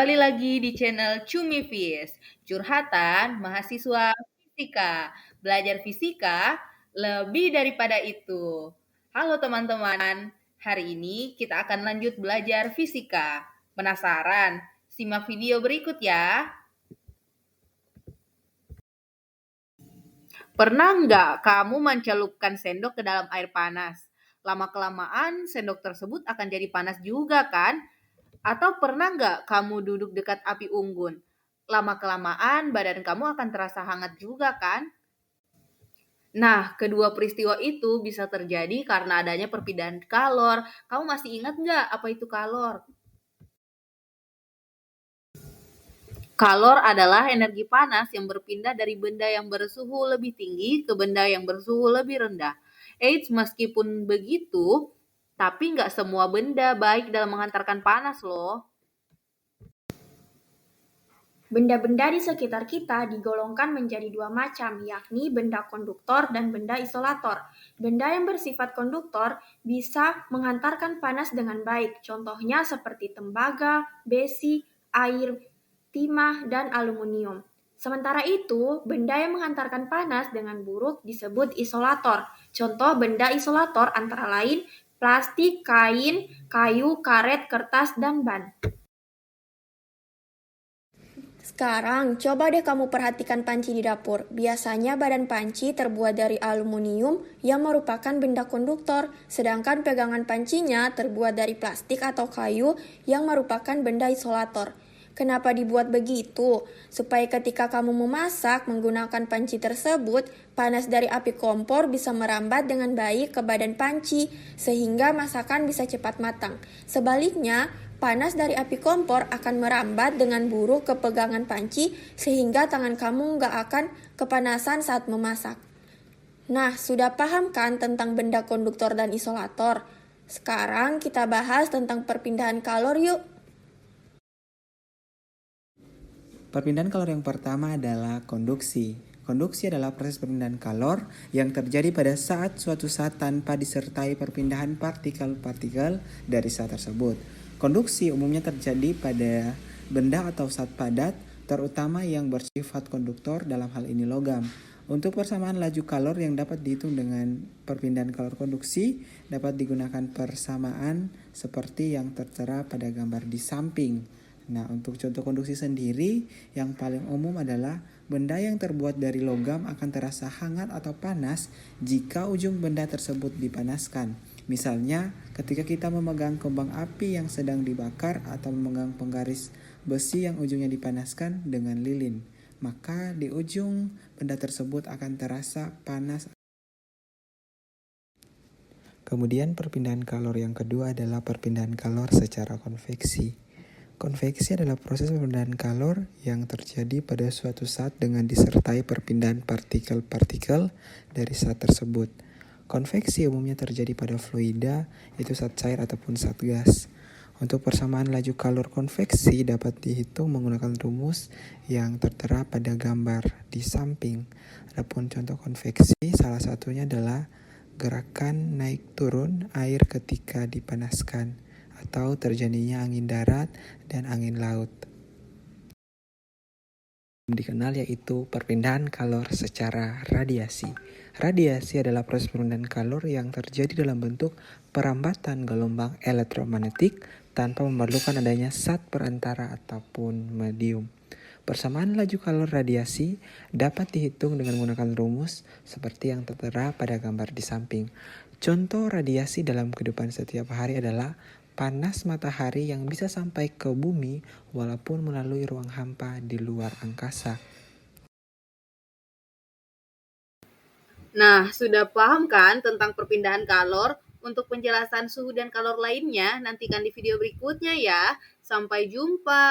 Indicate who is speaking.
Speaker 1: Kembali lagi di channel Cumi Fis, curhatan mahasiswa fisika. Belajar fisika lebih daripada itu. Halo teman-teman, hari ini kita akan lanjut belajar fisika. Penasaran? Simak video berikut ya. Pernah nggak kamu mencelupkan sendok ke dalam air panas? Lama-kelamaan sendok tersebut akan jadi panas juga kan? Atau pernah nggak kamu duduk dekat api unggun? Lama-kelamaan badan kamu akan terasa hangat juga kan? Nah, kedua peristiwa itu bisa terjadi karena adanya perpindahan kalor. Kamu masih ingat nggak apa itu kalor? Kalor adalah energi panas yang berpindah dari benda yang bersuhu lebih tinggi ke benda yang bersuhu lebih rendah. Eits, meskipun begitu, tapi nggak semua benda baik dalam menghantarkan panas loh.
Speaker 2: Benda-benda di sekitar kita digolongkan menjadi dua macam, yakni benda konduktor dan benda isolator. Benda yang bersifat konduktor bisa menghantarkan panas dengan baik, contohnya seperti tembaga, besi, air, timah, dan aluminium. Sementara itu, benda yang menghantarkan panas dengan buruk disebut isolator. Contoh benda isolator antara lain plastik, kain, kayu, karet, kertas, dan ban. Sekarang, coba deh kamu perhatikan panci di dapur. Biasanya badan panci terbuat dari aluminium yang merupakan benda konduktor, sedangkan pegangan pancinya terbuat dari plastik atau kayu yang merupakan benda isolator. Kenapa dibuat begitu? Supaya ketika kamu memasak menggunakan panci tersebut, panas dari api kompor bisa merambat dengan baik ke badan panci, sehingga masakan bisa cepat matang. Sebaliknya, panas dari api kompor akan merambat dengan buruk ke pegangan panci sehingga tangan kamu nggak akan kepanasan saat memasak. Nah, sudah paham kan tentang benda konduktor dan isolator? Sekarang kita bahas tentang perpindahan kalor yuk.
Speaker 3: Perpindahan kalor yang pertama adalah konduksi. Konduksi adalah proses perpindahan kalor yang terjadi pada saat suatu zat tanpa disertai perpindahan partikel-partikel dari zat tersebut. Konduksi umumnya terjadi pada benda atau zat padat, terutama yang bersifat konduktor, dalam hal ini logam. Untuk persamaan laju kalor yang dapat dihitung dengan perpindahan kalor konduksi, dapat digunakan persamaan seperti yang tertera pada gambar di samping. Nah, untuk contoh konduksi sendiri, yang paling umum adalah benda yang terbuat dari logam akan terasa hangat atau panas jika ujung benda tersebut dipanaskan. Misalnya, ketika kita memegang kembang api yang sedang dibakar atau memegang penggaris besi yang ujungnya dipanaskan dengan lilin, maka di ujung benda tersebut akan terasa panas. Kemudian perpindahan kalor yang kedua adalah perpindahan kalor secara konveksi. Konveksi adalah proses perpindahan kalor yang terjadi pada suatu zat dengan disertai perpindahan partikel-partikel dari zat tersebut. Konveksi umumnya terjadi pada fluida, yaitu zat cair ataupun zat gas. Untuk persamaan laju kalor konveksi dapat dihitung menggunakan rumus yang tertera pada gambar di samping. Adapun contoh konveksi, salah satunya adalah gerakan naik turun air ketika dipanaskan, atau terjadinya angin darat dan angin laut. Dikenal yaitu perpindahan kalor secara radiasi. Radiasi adalah proses perpindahan kalor yang terjadi dalam bentuk perambatan gelombang elektromagnetik tanpa memerlukan adanya zat perantara ataupun medium. Persamaan laju kalor radiasi dapat dihitung dengan menggunakan rumus seperti yang tertera pada gambar di samping. Contoh radiasi dalam kehidupan setiap hari adalah panas matahari yang bisa sampai ke bumi walaupun melalui ruang hampa di luar angkasa.
Speaker 1: Nah, sudah paham kan tentang perpindahan kalor? Untuk penjelasan suhu dan kalor lainnya, nantikan di video berikutnya ya. Sampai jumpa.